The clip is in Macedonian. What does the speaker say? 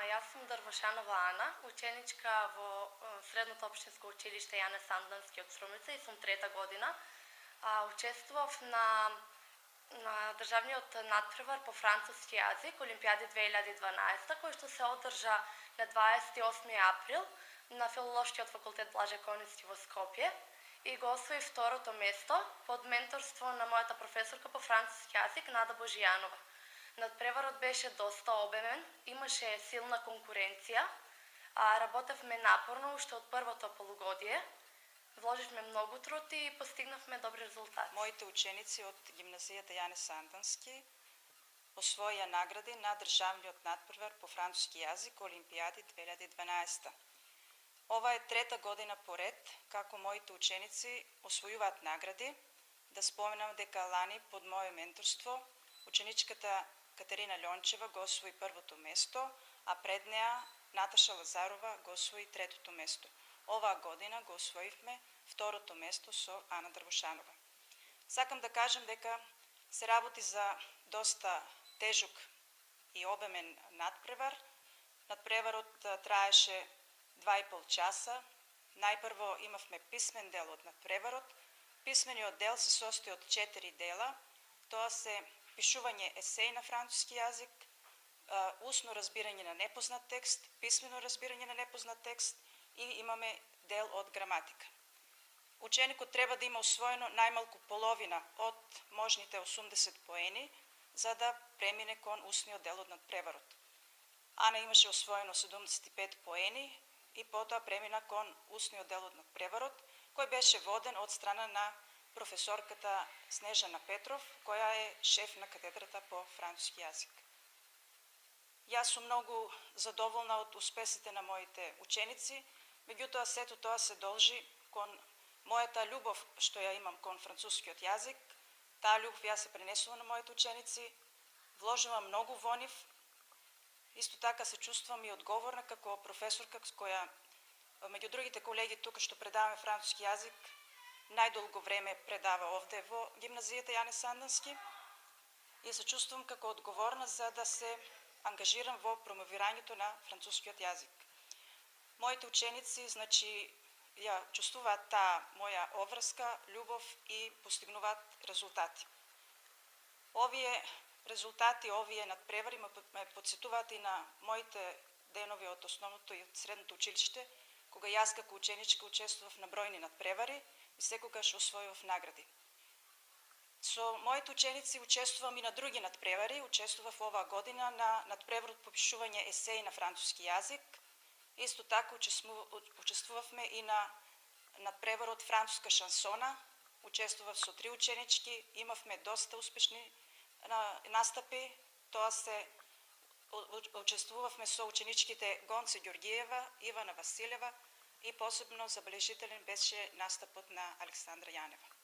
Јас сум Дрвошанова Ана, ученичка во Средното општинско училиште Јане Сандански од Струмица и сум трета година. Учествував на државниот надпревар по француски јазик Олимпијади 2012, кој што се одржа на 28 април на Филолошкиот факултет Блаже Коневски во Скопје и го освои второто место под менторство на мојата професорка по француски јазик Нада Божијанова. Надпреварот беше доста обемен, имаше силна конкуренција, работевме напорно уште од првото полугодие, вложивме многу труд и постигнавме добри резултати. Моите ученици од гимназијата Јане Сандански освоија награди на државниот надпревар по француски јазик Олимпијади 2012. Ова е трета година поред како моите ученици освојуваат награди. Да споменам дека лани под моје менторство ученичката Катерина Лјончева го освои првото место, а пред неа Наташа Лазарова го освои третото место. Оваа година го освоивме второто место со Ана Дрвошанова. Сакам да кажем дека се работи за доста тежок и обемен надпревар. Надпреварот траеше 2,5 часа. Најпрво имавме писмен дел од надпреварот. Писмениот дел се состои од 4 дела. Тоа се пишување есеј на француски јазик, усно разбирање на непознат текст, писмено разбирање на непознат текст и имаме дел од граматика. Ученикот треба да има освоено најмалку половина од можните 80 поени за да премине кон усниот дел од надпреварот. Ана имаше освоено 75 поени и потоа премина кон усниот дел од надпреварот, кој беше воден од страна на професорката Снежана Петров, која е шеф на катедрата по француски јазик. Јас сум многу задоволна од успесите на моите ученици, меѓутоа сето тоа се должи кон мојата љубов што ја имам кон францускиот јазик. Таа љубов ја се пренесува на моите ученици, вложувам многу во нив. Исто така се чувствувам и одговорна како професорка која меѓу другите колеги тука што предаваме француски јазик најдолго време предава овде во гимназијата Јане Сандански и се чувствувам како одговорна за да се ангажирам во промовирањето на францускиот јазик. Моите ученици, ја чувствуваат таа моја обврска, љубов и постигнуваат резултати. Овие резултати, овие надпревари ме подсетуваат и на моите денови од основното и од средното училиште, кога јас како ученичка учествував на бројни надпревари и секогаш освојував награди. Со моите ученици учествувам и на други надпревари. Учествував оваа година на надпреварот по пишување есеи на француски јазик. Исто така учествувавме и на надпреварот француска шансона. Учествував со 3 ученички, имавме доста успешни настапи. Тоа се учествувавме со ученичките Гонце Ѓоргиева, Ивана Василева и посебно забележителен беше настапот на Александра Јанева.